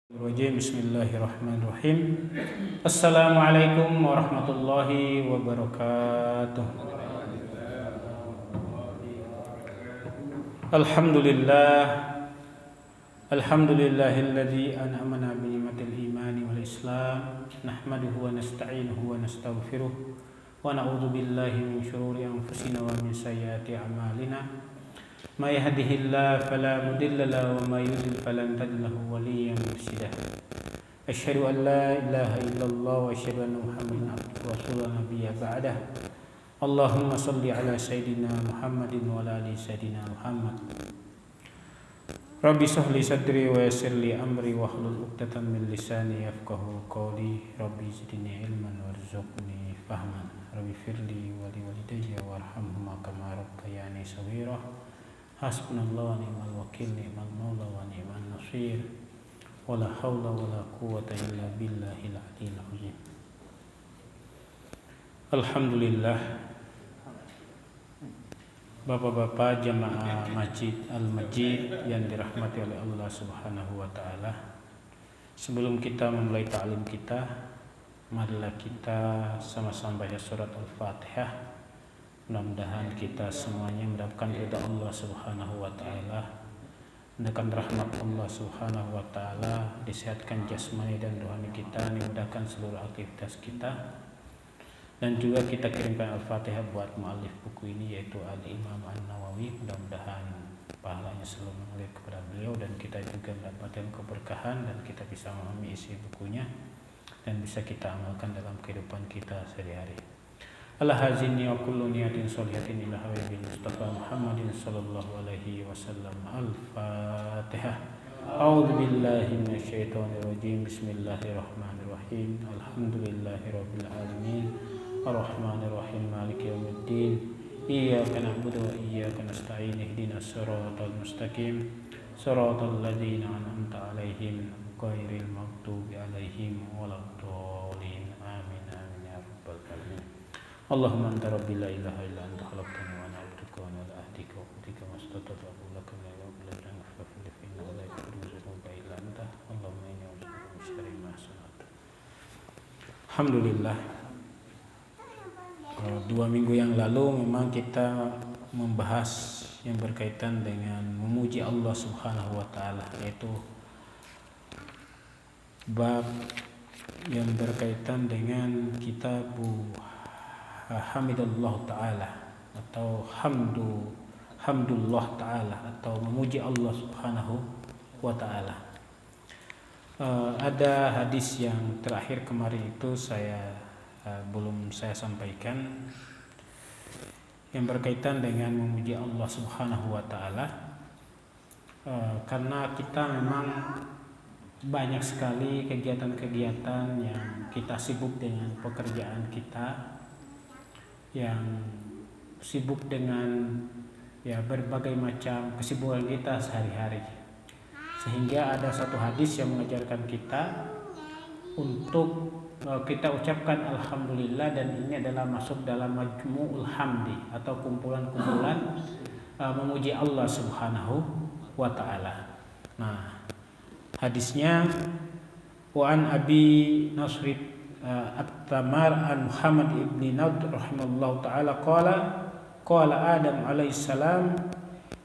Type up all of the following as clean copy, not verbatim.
Bismillahirrahmanirrahim. Assalamualaikum warahmatullahi wabarakatuh. Alhamdulillah. Alhamdulillahilladzi an'amana bi ni'matil imani wal islam. Nahmaduhu wa nasta'inuhu wa nastaghfiruh. Wa na'udzu billahi min syururi anfusina wa min sayyiati a'malina. ما يهده الله فلا مضل له وما يضلل فلن تجد له وليا مرشدا أشهد أن لا إله إلا الله وأشهد أن محمدا عبده ورسوله نبي بعده اللهم صل على سيدنا محمد وعلى آل سيدنا محمد ربي اشرح لي صدري ويسر لي أمري واحلل عقدة من لساني يفقهوا قولي ربي زدني علما وارزقني فهما ربي اغفر لي ولوالدي وارحمهما كما ربياني صغيرا Hasbunallah wa ni'mal wakil, ni'mal maula wa ni'mal nasir. Wala haula wala quwwata illa billahil aliyil azim. Alhamdulillah. Bapak-bapak jamaah Masjid Al-Majid yang dirahmati oleh Allah Subhanahu wa taala. Sebelum kita memulai ta'lim kita, marilah kita sama-sama baca surat Al-Fatihah. Mudah-mudahan kita semuanya mendapatkan ridha Allah Subhanahu wa taala, mendapatkan rahmat Allah Subhanahu wa taala, disehatkan jasmani dan rohani kita, dimudahkan seluruh aktivitas kita. Dan juga kita kirimkan Al-Fatihah buat muallif buku ini yaitu Al-Imam An-Nawawi. Mudah-mudahan pahalanya selalu mengalir kepada beliau dan kita juga mendapatkan keberkahan dan kita bisa memahami isi bukunya dan bisa kita amalkan dalam kehidupan kita sehari-hari. Allah hazinni wa kullu niyatin sholihatin ila habibil Mustafa Muhammadin sallallahu alaihi wasallam. Al-Fatihah. A'udzu billahi minasyaitonir rajim. Bismillahirrahmanirrahim. Alhamdulillahirabbil alamin. Arrahmanir rahim. Maliki yaumiddin. Iyyaka na'budu wa iyyaka nasta'in. Ihdinas siratal mustaqim. Siratal ladzina an'amta 'alaihim ghairil maghdubi 'alaihim waladdallin. Amin amin ya rabbal alamin. Allahumma anta rabbi la ilaha illa anta khalaqtani wa ana 'abduka wa ana ala ahdika wa wa'dika mastata'tu laka min al-amri faghfir li fa innahu la yaghfiru dhunuba illa anta. Allahumma inni a'udzuka min syarri ma sana'tu. Alhamdulillah. 2 minggu yang lalu memang kita membahas yang berkaitan dengan memuji Allah Subhanahu wa taala, yaitu bab yang berkaitan dengan kitabu Hamidullah Ta'ala atau Hamdulillah Ta'ala atau memuji Allah Subhanahu wa Ta'ala. Ada hadis yang terakhir kemarin itu belum saya sampaikan yang berkaitan dengan memuji Allah Subhanahu wa Ta'ala, karena kita memang banyak sekali kegiatan-kegiatan yang kita sibuk dengan pekerjaan kita, yang sibuk dengan berbagai macam kesibukan kita sehari-hari, sehingga ada satu hadis yang mengajarkan kita untuk kita ucapkan alhamdulillah, dan ini adalah masuk dalam majmu'ul hamdi atau kumpulan-kumpulan memuji Allah Subhanahu wa taala. Nah, hadisnya wa an Abi Nasrid At-Tamar an Muhammad ibni Naud rahimallahu ta'ala qala Adam alaihissalam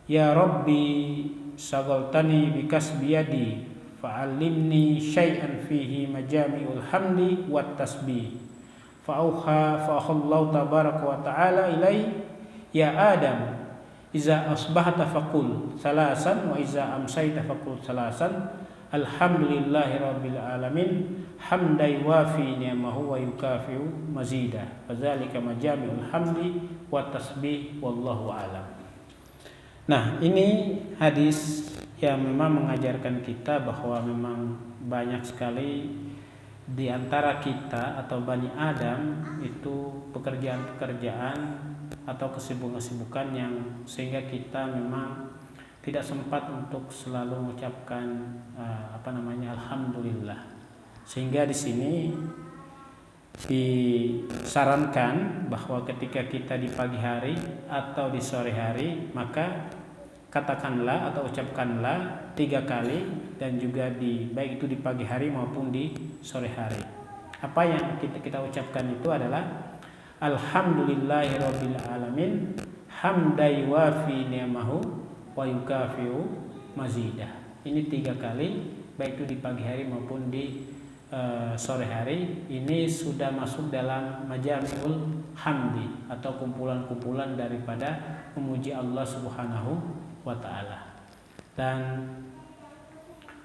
ya Rabbi sagaltani bikasbi yadi fa'allimni syai'an fihi majami'ul hamdi wat tasbih fa'auhallahu tabaraka wa ta'ala ilai ya Adam iza asbahta faqul salasan wa iza amsayta faqul salasan alhamdulillahi rabbil alamin hamdai wafi ni'amahu wa yukafi'u mazida fadzalika majami'ul hamdi wa tasbih wallahu alam. Nah, ini hadis yang memang mengajarkan kita bahwa memang banyak sekali di antara kita atau Bani Adam itu pekerjaan-pekerjaan atau kesibukan-kesibukan yang sehingga kita memang tidak sempat untuk selalu mengucapkan alhamdulillah. Sehingga di sini disarankan bahwa ketika kita di pagi hari atau di sore hari, maka katakanlah atau ucapkanlah 3 kali, dan juga baik itu di pagi hari maupun di sore hari. Apa yang kita ucapkan itu adalah alhamdulillahirabbil alamin hamdai wafi ni'amahu wa yukafi'u mazidah. Ini 3 kali baik itu di pagi hari maupun di sore hari. Ini sudah masuk dalam majami'ul hamdi atau kumpulan-kumpulan daripada memuji Allah Subhanahu wa ta'ala. Dan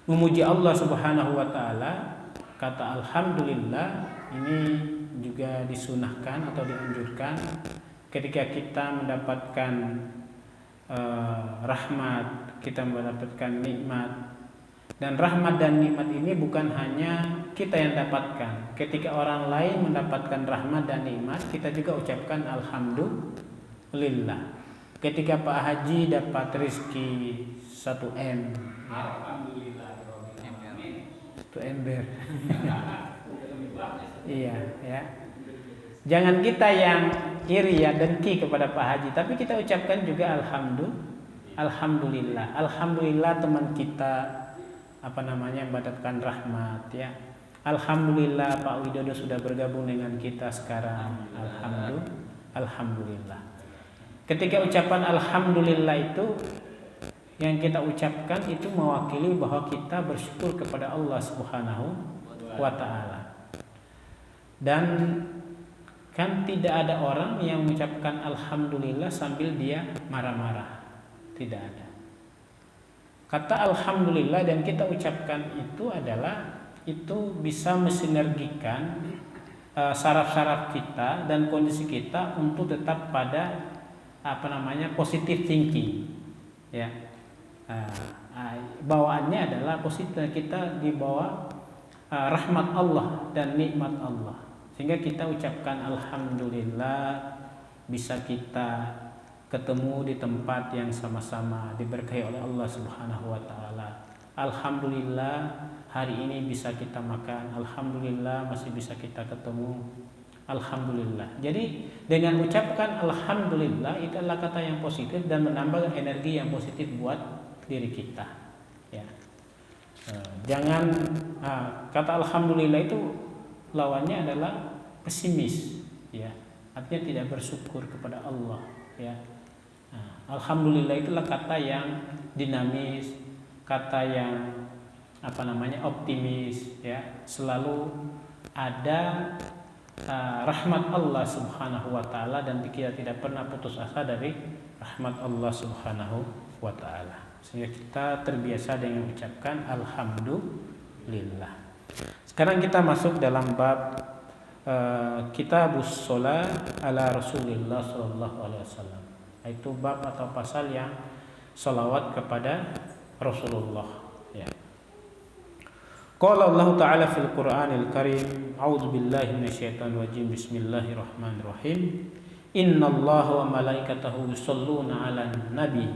memuji Allah Subhanahu wa ta'ala, kata alhamdulillah ini juga disunahkan atau dianjurkan ketika kita mendapatkan rahmat, kita mendapatkan nikmat. Dan rahmat dan nikmat ini bukan hanya kita yang dapatkan. Ketika orang lain mendapatkan rahmat dan nikmat, kita juga ucapkan alhamdulillah. Ketika Pak Haji dapat rezeki 1 M, alhamdulillah, 1 ember. Iya, ya. Jangan kita yang iri ya, dengki kepada Pak Haji, tapi kita ucapkan juga alhamdulillah. Alhamdulillah teman kita mendapatkan rahmat, ya. Alhamdulillah Pak Widodo sudah bergabung dengan kita sekarang. Alhamdulillah. Ketika ucapan alhamdulillah itu yang kita ucapkan itu mewakili bahwa kita bersyukur kepada Allah Subhanahu wa ta'ala. Dan kan tidak ada orang yang mengucapkan alhamdulillah sambil dia marah-marah. Tidak ada. Kata alhamdulillah dan kita ucapkan itu bisa mensinergikan saraf-saraf kita dan kondisi kita untuk tetap pada positive thinking, ya. Bawaannya adalah positif, kita dibawa rahmat Allah dan nikmat Allah, sehingga kita ucapkan alhamdulillah bisa kita ketemu di tempat yang sama-sama diberkahi oleh Allah Subhanahu wa ta'ala. Alhamdulillah hari ini bisa kita makan, alhamdulillah masih bisa kita ketemu, alhamdulillah. Jadi dengan ucapkan alhamdulillah itu adalah kata yang positif dan menambah energi yang positif buat diri kita, ya. Jangan kata alhamdulillah itu lawannya adalah pesimis, ya. Artinya tidak bersyukur kepada Allah, ya. Alhamdulillah itulah kata yang dinamis, kata yang optimis, ya. Selalu ada rahmat Allah Subhanahu wa ta'ala, dan kita tidak pernah putus asa dari rahmat Allah Subhanahu wa ta'ala, sehingga kita terbiasa dengan mengucapkan alhamdulillah. Sekarang kita masuk dalam bab kitabus shalah ala Rasulillah sallallahu alaihi wasallam, yaitu bab atau pasal yang salawat kepada Rasulullah, ya. Qala Allah Ta'ala fil Qur'anil Karim, a'udzu billahi minasyaitonir rajim, bismillahirrahmanirrahim. Innallaha wa malaikatahu yusholluna 'alan nabi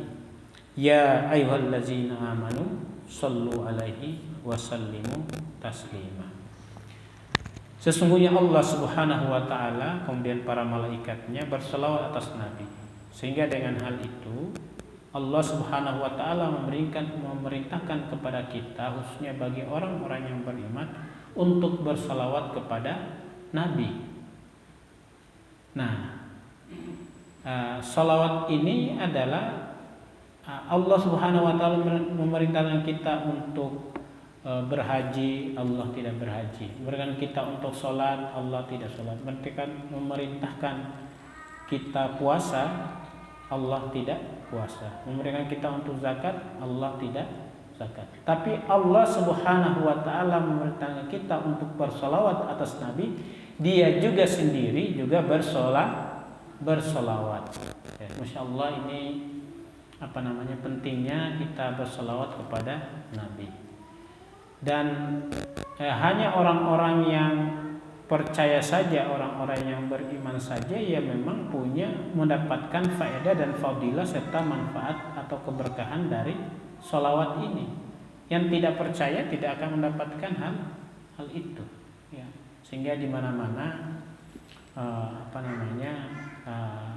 ya ayyuhallazina amanu shallu 'alaihi wa sallimu taslima. Sesungguhnya Allah Subhanahu wa ta'ala kemudian para malaikatnya berselawat atas nabi, sehingga dengan hal itu Allah Subhanahu wa ta'ala memerintahkan kepada kita, khususnya bagi orang-orang yang beriman, untuk bersalawat kepada Nabi. Nah, salawat ini adalah Allah Subhanahu wa ta'ala memerintahkan kita untuk berhaji, Allah tidak berhaji. Memerintahkan kita untuk sholat, Allah tidak sholat. Memerintahkan kita puasa, Allah tidak puasa. Memerintahkan kita untuk zakat, Allah tidak zakat. Tapi Allah Subhanahu wa ta'ala memerintahkan kita untuk bersolawat atas Nabi. Dia juga sendiri juga bersolawat. Ya, Masya Allah, ini pentingnya kita bersolawat kepada Nabi. Dan hanya orang-orang yang percaya saja, orang-orang yang beriman saja ya memang mendapatkan faedah dan fadilah serta manfaat atau keberkahan dari sholawat ini. Yang tidak percaya tidak akan mendapatkan hal itu, ya. Sehingga di mana-mana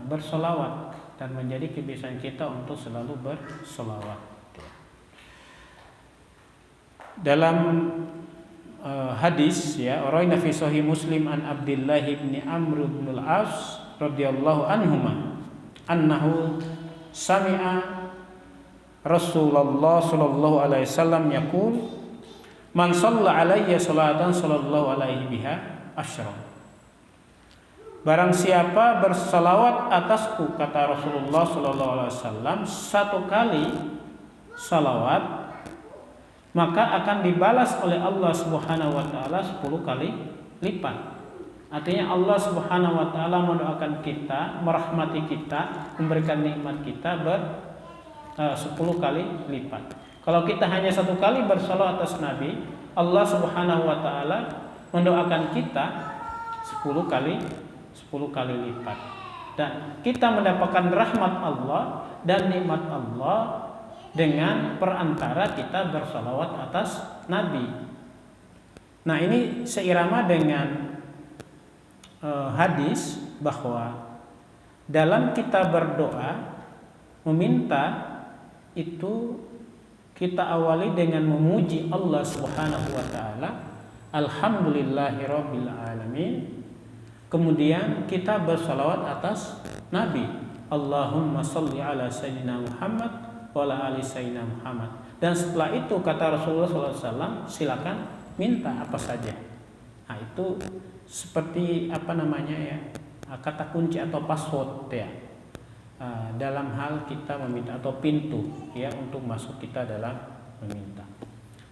bersolawat dan menjadi kebiasaan kita untuk selalu bersolawat. Dalam hadis ya, Raina fi sahih Muslim an Abdullah bin Amr bin al-As radhiyallahu anhuma annahu sami'a Rasulullah sallallahu alaihi wasallam yaqul man shalla alayya salatan sallallahu alaihi biha asyra. Barang siapa bersalawat atasku, kata Rasulullah sallallahu alaihi wasallam, 1 kali salawat, maka akan dibalas oleh Allah Subhanahu wa taala 10 kali lipat. Artinya Allah Subhanahu wa taala mendoakan kita, merahmati kita, memberikan nikmat kita 10 kali lipat. Kalau kita hanya 1 kali bersalawat atas Nabi, Allah Subhanahu wa taala mendoakan kita 10 kali lipat. Dan kita mendapatkan rahmat Allah dan nikmat Allah dengan perantara kita bersalawat atas Nabi. Nah, ini seirama dengan hadis bahwa dalam kita berdoa meminta itu kita awali dengan memuji Allah Subhanahu wa taala, alhamdulillahirabbil alamin. Kemudian kita bersalawat atas Nabi, Allahumma shalli ala sayyidina Muhammad wa ala ali sayyidina Muhammad. Dan setelah itu kata Rasulullah SAW, silakan minta apa saja. Nah, itu seperti kata kunci atau password ya, dalam hal kita meminta, atau pintu ya untuk masuk kita dalam meminta.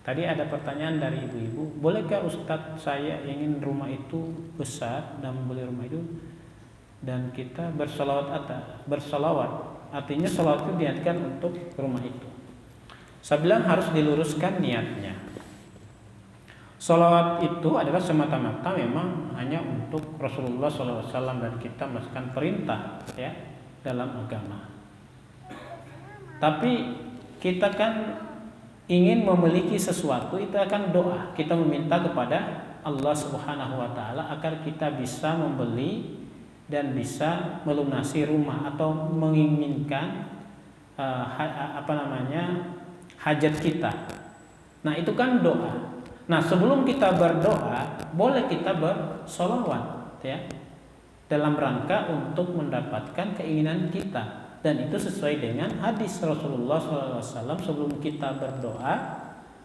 Tadi ada pertanyaan dari ibu-ibu, bolehkah Ustadz saya ingin rumah itu besar dan membeli rumah itu dan kita bersalawat, artinya salawat itu diniatkan untuk rumah itu. Saya bilang harus diluruskan niatnya. Salawat itu adalah semata-mata memang hanya untuk Rasulullah SAW dan kita melaksanakan perintah ya dalam agama. Tapi kita kan ingin memiliki sesuatu, itu akan doa. Kita meminta kepada Allah Subhanahu wa taala agar kita bisa membeli dan bisa melunasi rumah atau menginginkan hajat kita. Nah, itu kan doa. Nah, sebelum kita berdoa, boleh kita bersolawat ya, dalam rangka untuk mendapatkan keinginan kita. Dan itu sesuai dengan hadis Rasulullah SAW, sebelum kita berdoa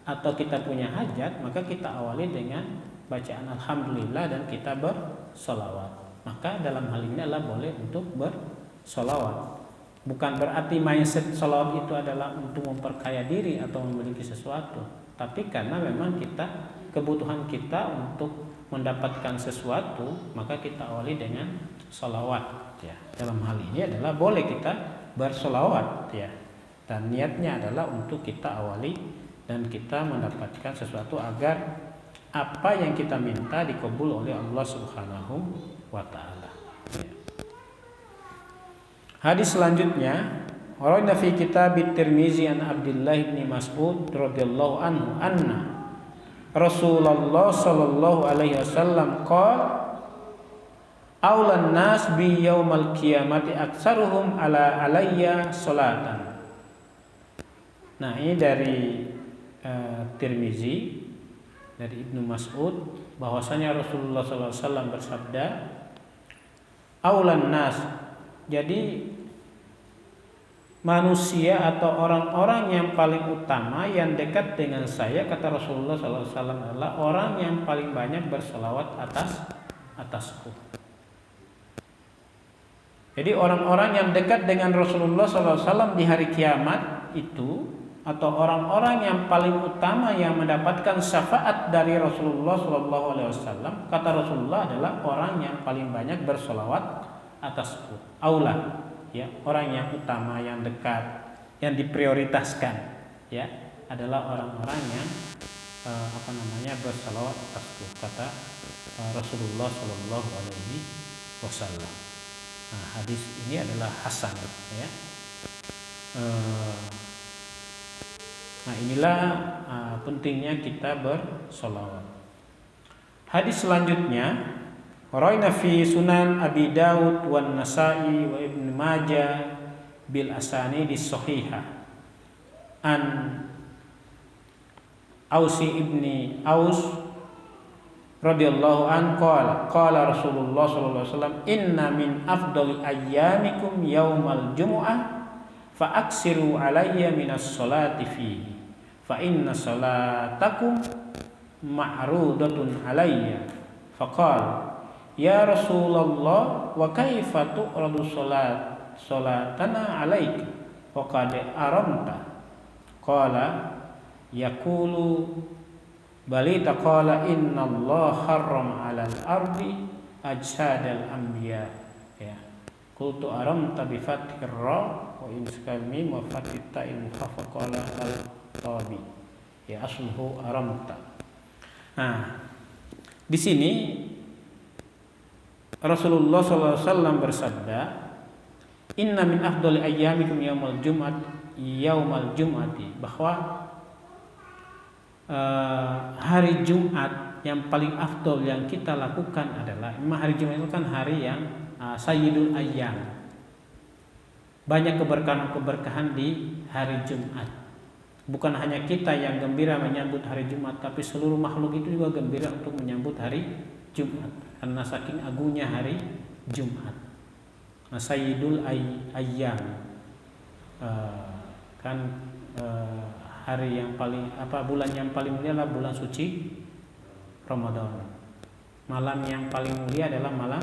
atau kita punya hajat, maka kita awali dengan bacaan alhamdulillah dan kita bersolawat. Maka dalam hal ini adalah boleh untuk bersolawat. Bukan berarti mindset solawat itu adalah untuk memperkaya diri atau memiliki sesuatu, tapi karena memang kebutuhan kita untuk mendapatkan sesuatu, maka kita awali dengan solawat ya. Dalam hal ini adalah boleh kita bersolawat ya, dan niatnya adalah untuk kita awali dan kita mendapatkan sesuatu agar apa yang kita minta dikabul oleh Allah Subhanahu wa taala ya. Hadis selanjutnya, warada fi kitab Tirmizi an Abdullah bin Mas'ud radhiyallahu anhu anna Rasulullah sallallahu alaihi wasallam qala aulan nas bi yaumal qiyamati aktsaruhum alayya salatan. Nah, ini dari Tirmizi dari Ibnu Mas'ud bahwasanya Rasulullah SAW bersabda, aulan nas, jadi manusia atau orang-orang yang paling utama yang dekat dengan saya, kata Rasulullah SAW, adalah orang yang paling banyak berselawat atasku. Jadi orang-orang yang dekat dengan Rasulullah SAW di hari kiamat itu, atau orang-orang yang paling utama yang mendapatkan syafaat dari Rasulullah SAW, kata Rasulullah, adalah orang yang paling banyak bersolawat atasku. Aula, ya, orang yang utama, yang dekat, yang diprioritaskan, ya, adalah orang-orang yang bersolawat atasku, kata Rasulullah SAW. Nah, hadis ini adalah hasan ya. Nah, inilah pentingnya kita bersolawat. Hadis selanjutnya, Raina fi Sunan Abi Daud wan Nasa'i wa Ibnu Majah bil asanidis sahihah an Ausi ibni Aus radhiyallahu an qala Rasulullah sallallahu alaihi wasallam inna min afdali ayyamikum yaumal jumu'ah fa aksiru alayya minas salati fihi fa inna salatakum ma'rudatun alayya faqala ya Rasulullah wa kaifa tu'radu salatana alayka wa qad aramta qala yaqulu balita qala inna Allah harrama 'alal ardi ajsadal anbiya ya qultu aramta bi fathir ra wa inskal mim wa fathit ta'il mukhaffaf qala al-tabi ya asluhu aramta. Nah, di sini Rasulullah SAW bersabda, inna min afdali ayyamikum yaumal jum'ati, bahwa hari Jumat yang paling afdol yang kita lakukan adalah, memang hari Jumat itu kan hari yang sayyidul ayyam, banyak keberkahan di hari Jumat. Bukan hanya kita yang gembira menyambut hari Jumat, tapi seluruh makhluk itu juga gembira untuk menyambut hari Jumat karena saking agungnya hari Jumat. Sayyidul ayyam kan hari yang paling bulan yang paling mulia adalah bulan suci Ramadan. Malam yang paling mulia adalah malam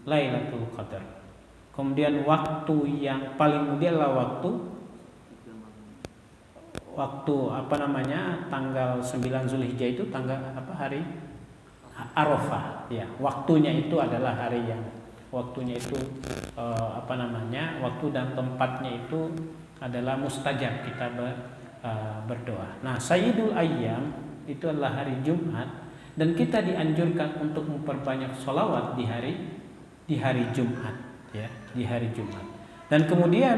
Lailatul Qadar. Kemudian waktu yang paling mulia adalah tanggal 9 Zulhijjah itu hari Arafah ya. Waktunya itu adalah hari yang waktu dan tempatnya itu adalah mustajab kita berdoa. Nah, Sayyidul Ayyam itu adalah hari Jumat dan kita dianjurkan untuk memperbanyak sholawat di hari Jumat ya, di hari Jumat. Dan kemudian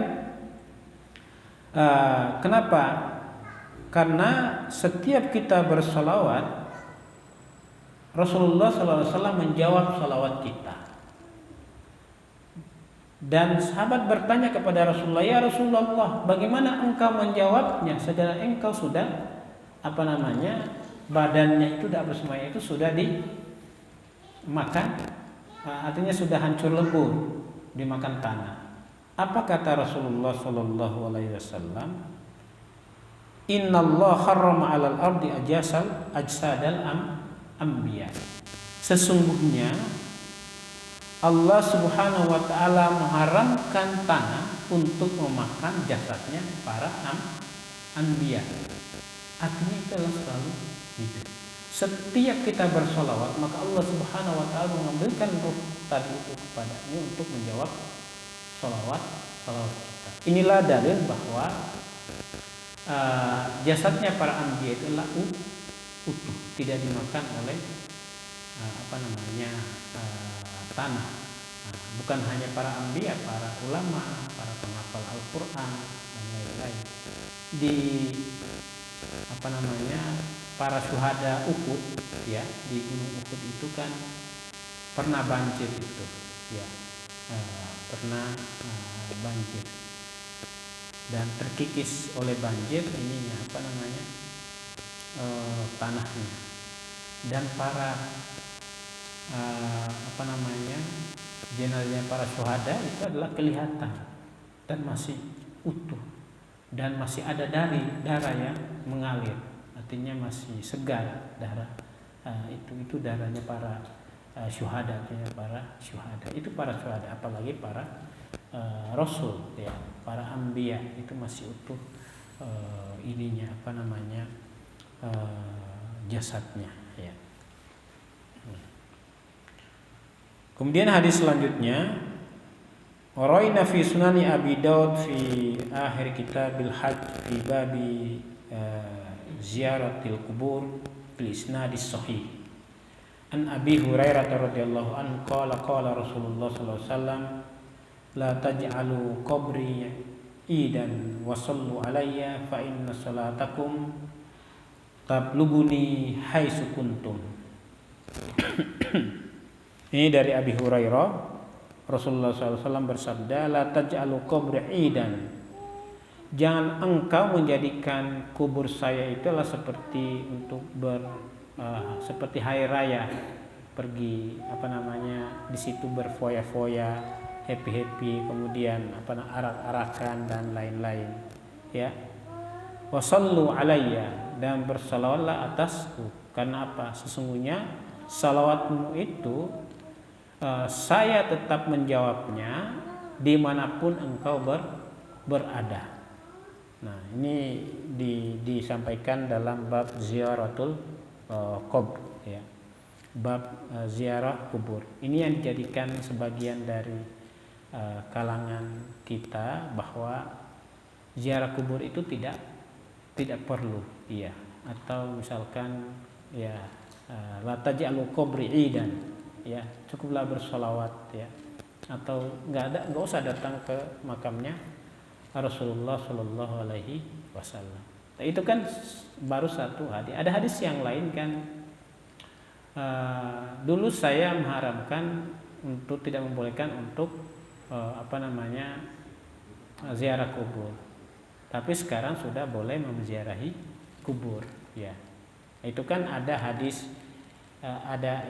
kenapa? Karena setiap kita bersholawat Rasulullah SAW menjawab sholawat kita. Dan sahabat bertanya kepada Rasulullah, ya Rasulullah, bagaimana engkau menjawabnya? Sedangkan engkau sudah badannya itu semuanya itu sudah dimakan, artinya sudah hancur lebur, dimakan tanah. Apa kata Rasulullah Sallallahu Alaihi Wasallam? Inna Allah harrama 'alal ardi ajsadal anbiya. Sesungguhnya Allah Subhanahu wa taala mengharamkan tanah untuk memakan jasadnya para anbiya. Artinya itu adalah selalu hidup. Setiap kita bersolawat, maka Allah Subhanahu wa taala mengambilkan ruh tadi itu kepadanya untuk menjawab solawat kita. Inilah dalil bahwa jasadnya para anbiya itu adalah utuh, tidak dimakan oleh tanah. Bukan hanya para anbiya, para ulama, para penghafal Al-Qur'an dan lain-lain. Di para syuhada Uhud ya, di Gunung Uhud itu kan pernah banjir itu ya. Pernah banjir dan terkikis oleh banjir tanahnya, dan para jenazahnya para syuhada itu adalah kelihatan dan masih utuh dan masih ada darah yang mengalir, artinya masih segar darah. Itu darahnya para syuhada, artinya para syuhada. Itu para syuhada, apalagi para rasul ya, para anbiya itu masih utuh jasadnya ya. Kemudian hadis selanjutnya, waraina fi sunani Abi Daud fi akhir kitabil hajj fi babi ziyaratil qubur bil isnadis sahih. An Abi Hurairah radhiyallahu anhu qala Rasulullah sallallahu alaihi wasallam la taj'alu qabri idan wa sallu alayya fa inna salatakum tabluguni haitsu kuntum. Ini dari Abi Hurairah Rasulullah SAW bersabda, la taj'alu qabri idan. Jangan engkau menjadikan kubur saya itulah seperti untuk seperti hari raya, pergi di situ berfoya-foya, happy, kemudian arak-arakan dan lain-lain, ya. Wasallu alayya, dan bersalawatlah atasku. Karena apa? Sesungguhnya salawatmu itu saya tetap menjawabnya dimanapun engkau berada. Nah, ini disampaikan dalam bab ziaratul qabr, ya. Bab ziarah kubur. Ini yang dijadikan sebagian dari kalangan kita bahwa ziarah kubur itu tidak perlu, ya. Atau misalkan, ya, la taj'alu qabri idan, ya, cukuplah bersolawat, ya. Atau nggak usah datang ke makamnya Rasulullah Shallallahu Alaihi Wasallam. Nah, itu kan baru satu hadis. Ada hadis yang lain kan. Dulu saya mengharamkan untuk tidak membolehkan untuk ziarah kubur. Tapi sekarang sudah boleh menziarahi kubur, ya. Itu kan ada hadis,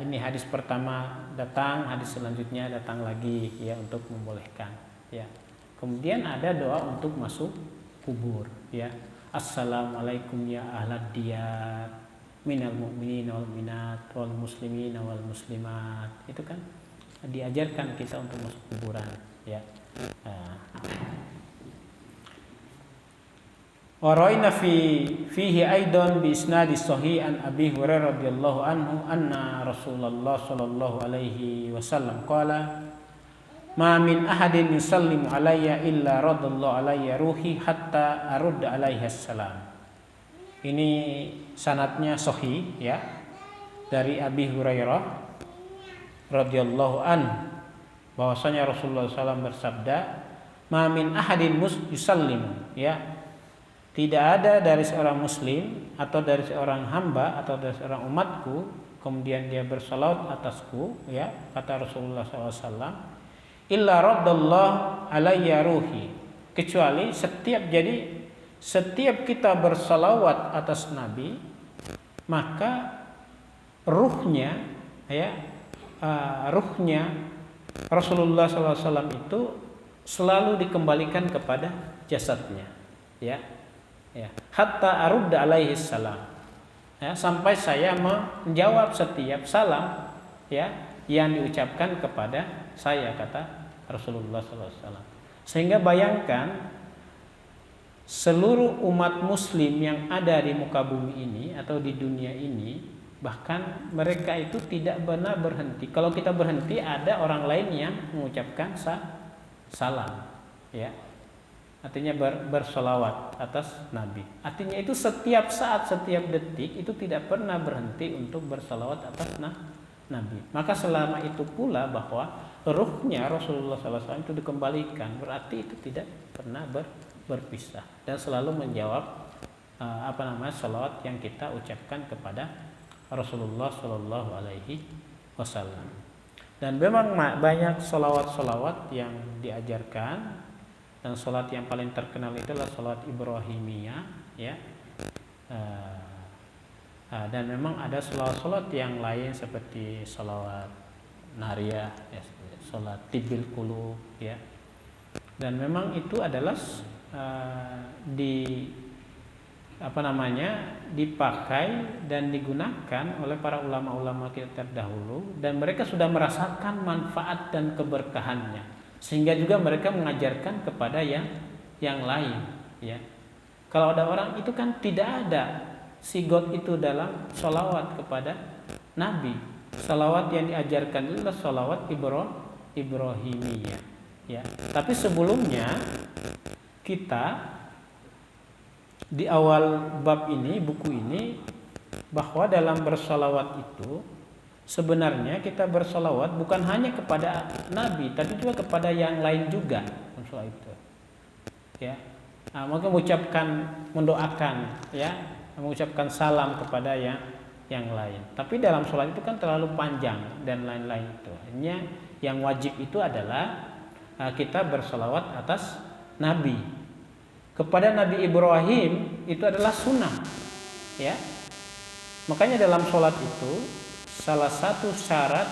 ini hadis pertama datang, hadis selanjutnya datang lagi, ya, untuk membolehkan, ya. Kemudian ada doa untuk masuk kubur, ya. Assalamualaikum ya ahlad diyar minal mu'minin wal minat wal muslimin wal muslimat. Itu kan diajarkan kita untuk masuk kuburan, ya. Wa ra'ayna fihi aidan bi isnadi sahih an Abi Hurairah radhiyallahu anhu anna Rasulullah sallallahu alaihi wasallam qala ma min ahadin yusallimu alayya illa radallahu alayya ruhi hatta arudda alaihi assalam. Ini sanadnya sahih, ya, dari Abi Hurairah radhiyallahu anhu bahwasanya Rasulullah SAW bersabda, ma min ahadin yusallimu, ya, tidak ada dari seorang muslim atau dari seorang hamba atau dari seorang umatku kemudian dia bersalawat atasku, ya, kata Rasulullah SAW, illa raddallahu alayya ruhi, kecuali setiap kita bersalawat atas Nabi, maka ruhnya, ya, ruhnya Rasulullah SAW itu selalu dikembalikan kepada jasadnya, ya. Ya, hatta arudda alaihi salam, ya, sampai saya menjawab setiap salam, ya, yang diucapkan kepada saya, kata Rasulullah SAW. Sehingga bayangkan seluruh umat muslim yang ada di muka bumi ini atau di dunia ini, bahkan mereka itu tidak pernah berhenti. Kalau kita berhenti, ada orang lain yang mengucapkan salam, ya. Artinya bersolawat atas Nabi. Artinya itu setiap saat, setiap detik itu tidak pernah berhenti untuk bersolawat atas Nabi. Maka selama itu pula bahwa ruhnya Rasulullah SAW itu dikembalikan, berarti itu tidak pernah berpisah dan selalu menjawab solawat yang kita ucapkan kepada Rasulullah Shallallahu Alaihi Wasallam. Dan memang banyak solawat yang diajarkan. Dan sholat yang paling terkenal itulah sholat Ibrahimiyah, ya. Dan memang ada sholat yang lain seperti sholat Nariyah, ya, sholat Tibil Qulub, ya. Dan memang itu adalah dipakai dan digunakan oleh para ulama-ulama kita terdahulu, dan mereka sudah merasakan manfaat dan keberkahannya. Sehingga juga mereka mengajarkan kepada yang lain, ya. Kalau ada orang itu kan tidak ada sigot itu dalam sholawat kepada Nabi. Sholawat yang diajarkan adalah sholawat Ibrahimiyah, ya. Tapi sebelumnya kita di awal bab ini, buku ini, bahwa dalam bersolawat itu sebenarnya kita bersolawat bukan hanya kepada Nabi, tapi juga kepada yang lain juga. Soal itu, ya. Maka mengucapkan, mendoakan, ya, mengucapkan salam kepada yang lain. Tapi dalam sholat itu kan terlalu panjang dan lain-lain itu. Hanya yang wajib itu adalah kita bersolawat atas Nabi. Kepada Nabi Ibrahim itu adalah sunnah, ya. Makanya dalam sholat itu salah satu syarat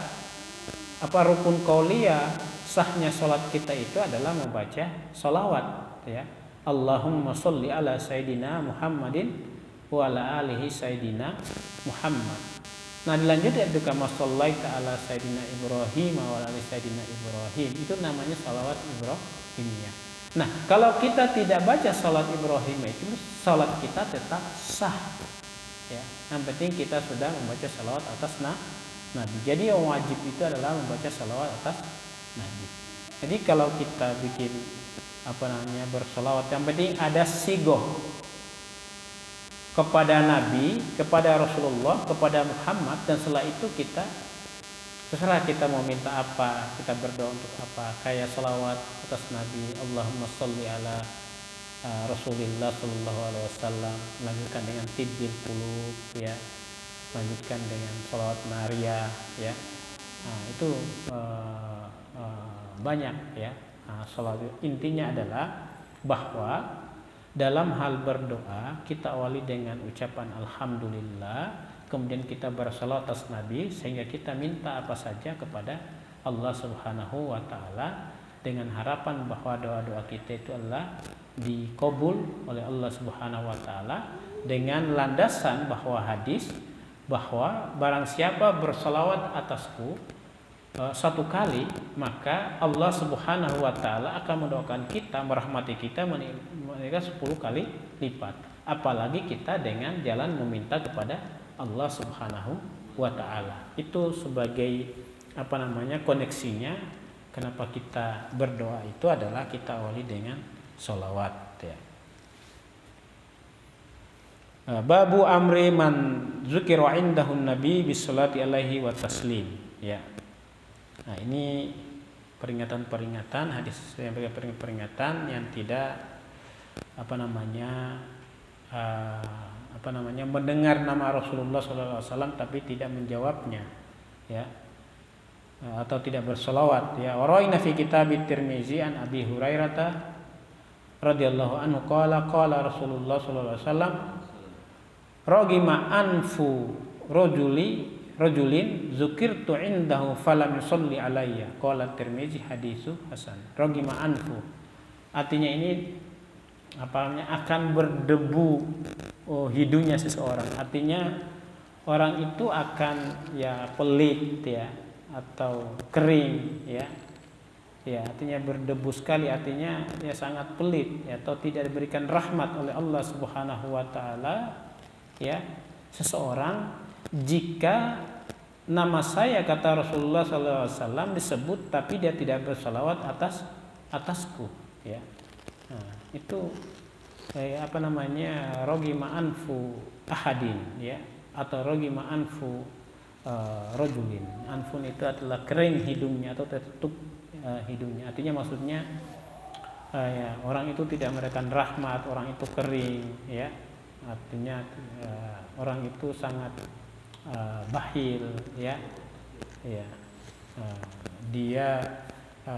rukun qauliyah sahnya sholat kita itu adalah membaca sholawat, ya. Allahumma sholli ala sayyidina Muhammadin wa ala alihi sayyidina Muhammad. Nah, dilanjutkan itu kama shallaita ala sayyidina Ibrahim wa ala ali sayyidina Ibrahim. Itu namanya sholawat Ibrahimiyah. Nah, kalau kita tidak baca salat Ibrahim itu salat kita tetap sah. Ya, yang penting kita sudah membaca salawat atas Nabi. Jadi yang wajib itu adalah membaca salawat atas Nabi. Jadi kalau kita bikin bersalawat, yang penting ada sigoh kepada Nabi, kepada Rasulullah, kepada Muhammad, dan setelah itu kita terserah kita mau minta apa, kita berdoa untuk apa. Kayak salawat atas Nabi, Allahumma sholli ala Rasulillah sallallahu alaihi wasallam, lanjutkan dengan tibbil qulub, ya, lanjutkan dengan salawat Maria, ya. Nah, itu banyak, ya. Salawat intinya adalah bahwa dalam hal berdoa kita awali dengan ucapan alhamdulillah, kemudian kita bersalawat atas Nabi sehingga kita minta apa saja kepada Allah Subhanahu wa taala dengan harapan bahwa doa-doa kita itu adalah dikabul oleh Allah Subhanahu wa taala dengan landasan bahwa hadis bahwa barang siapa bersalawat atasku satu kali, maka Allah Subhanahu wa taala akan mendoakan kita, merahmati kita meningkat 10 kali lipat. Apalagi kita dengan jalan meminta kepada Allah Subhanahu wa taala. Itu sebagai koneksinya kenapa kita berdoa itu adalah kita awali dengan sholawat, ya. Babu amri man zukira indahu nabi bisolati alaihi wa taslim, ya. Nah, ini peringatan-peringatan hadis yang peringatan yang tidak mendengar nama Rasulullah SAW tapi tidak menjawabnya, ya, atau tidak bersolawat, ya. Waraina fi kitab Tirmizi an Abi Hurairah radhiyallahu anhu qala Rasulullah sallallahu alaihi wasallam ragima anfu rajulin zukirtu indahu falam yusalli alayya qala Tirmizi hadisu hasan. Ragima anfu artinya ini akan berdebu hidungnya seseorang, artinya orang itu akan pelit, ya, atau kering, ya. Ya, artinya berdebu sekali, artinya sangat pelit, ya, atau tidak diberikan rahmat oleh Allah Subhanahu wa taala, ya, seseorang jika nama saya, kata Rasulullah SAW, disebut tapi dia tidak bersalawat atasku, ya. Nah, itu ragima anfu ahadin, ya, atau ragima anfu rajulin. Anfun itu adalah kering hidungnya atau tertutup hidungnya. Artinya maksudnya orang itu tidak memberikan rahmat, orang itu kering, ya. Artinya orang itu sangat bakhil, ya. Ya. Dia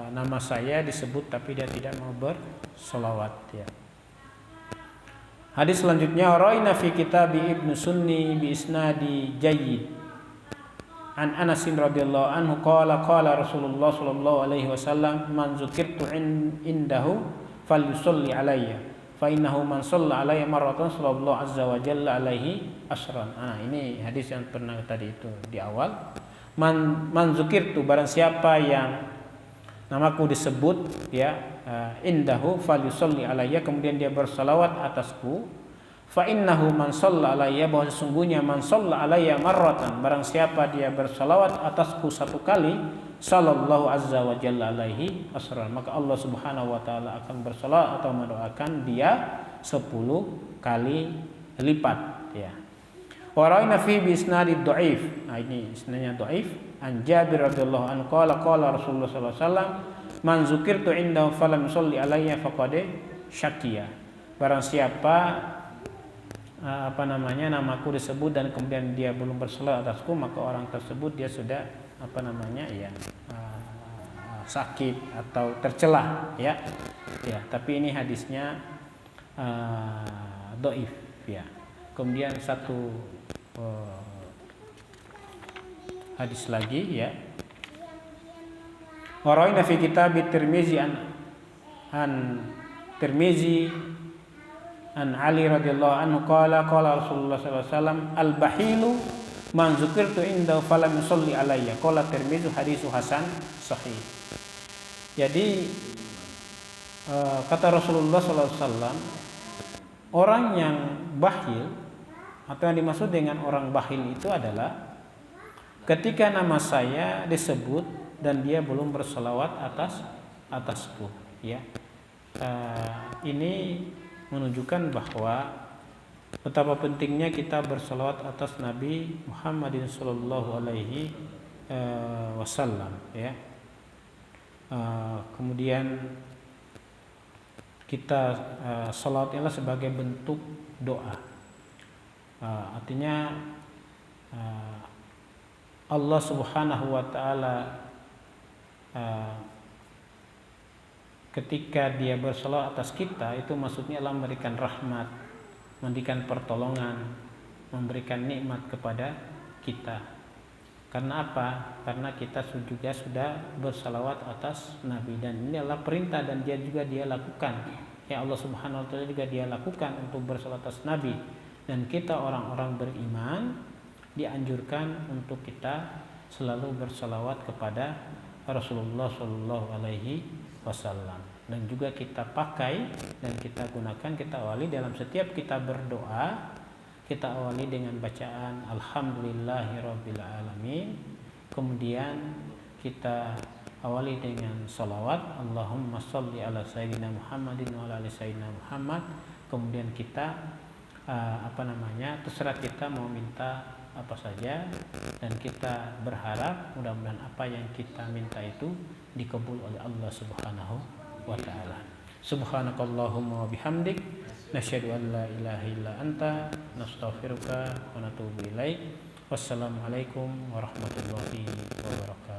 nama saya disebut tapi dia tidak mau bersolawat, ya. Hadis selanjutnya raina fi kitab Ibnu Sunni bi isnadi jayyid an Anas radhiyallahu anhu qala Rasulullah sallallahu alaihi wasallam man zukirtu indahu falyusalli alayya fa innahu man shalla alayya marratan sallallahu azza wa jalla alaihi asran. Ini hadis yang pernah tadi itu di awal. Man zukirtu, barang siapa yang namaku disebut, ya, indahu falyusalli alayya, kemudian dia bersalawat atasku, fa innahu man shalla alayya, bahwa sesungguhnya man shalla alayya marratan, barang siapa dia bersalawat atasku satu kali, sallallahu azza wa jalla alaihi asran, maka Allah Subhanahu wa taala akan bersalawat atau mendoakan dia 10 kali lipat, ya. Wa ra'ayna fi bi isnadid dhaif. Ini isnadnya dhaif. An Jabir radhiyallahu anhu qala Rasulullah sallallahu alaihi wasallam man zukirtu indahu falam yusalli alayya faqad syakiya. Barang siapa namaku disebut dan kemudian dia belum bersalat atasku, maka orang tersebut dia sudah sakit atau tercela, ya. Tapi ini hadisnya dhaif, ya. Kemudian satu hadis lagi, ya. Waraina fi kitab Tirmizi an Tirmizi an Ali radhiyallahu anhu qala Rasulullah sallallahu alaihi wasallam al-bahilu man zukirtu inda falam yusalli alayya qala Tirmizi hadisu hasan sahih. Jadi kata Rasulullah sallallahu alaihi wasallam, orang yang bakhil atau yang dimaksud dengan orang bakhil itu adalah ketika nama saya disebut dan dia belum berselawat atasku, ya. Ini menunjukkan bahwa betapa pentingnya kita berselawat atas Nabi Muhammadin sallallahu alaihi wasallam, ya. Kemudian kita selawat adalah sebagai bentuk doa. Artinya Allah Subhanahu wa taala ketika dia berselawat atas kita, itu maksudnya adalah memberikan rahmat, memberikan pertolongan, memberikan nikmat kepada kita. Karena apa? Karena kita juga sudah bersalawat atas Nabi, dan ini adalah perintah dan dia lakukan. Ya, Allah Subhanahu wa taala juga dia lakukan untuk bersalawat atas Nabi, dan kita orang-orang beriman dianjurkan untuk kita selalu bersalawat kepada Rasulullah sallallahu alaihi wasallam, dan juga kita pakai dan kita gunakan, kita awali dalam setiap kita berdoa. Kita awali dengan bacaan Alhamdulillahirabbil alamin, kemudian kita awali dengan salawat Allahumma sholli ala sayyidina Muhammadin wa ala ali sayyidina Muhammad. Kemudian kita terserah kita mau minta apa saja, dan kita berharap mudah-mudahan apa yang kita minta itu dikabul oleh Allah Subhanahu wa taala. Subhanakallahumma wa bihamdik nasyhadu an la ilaha illa anta nastaghfiruka wa natubu ilaik. Wassalamualaikum warahmatullahi wabarakatuh.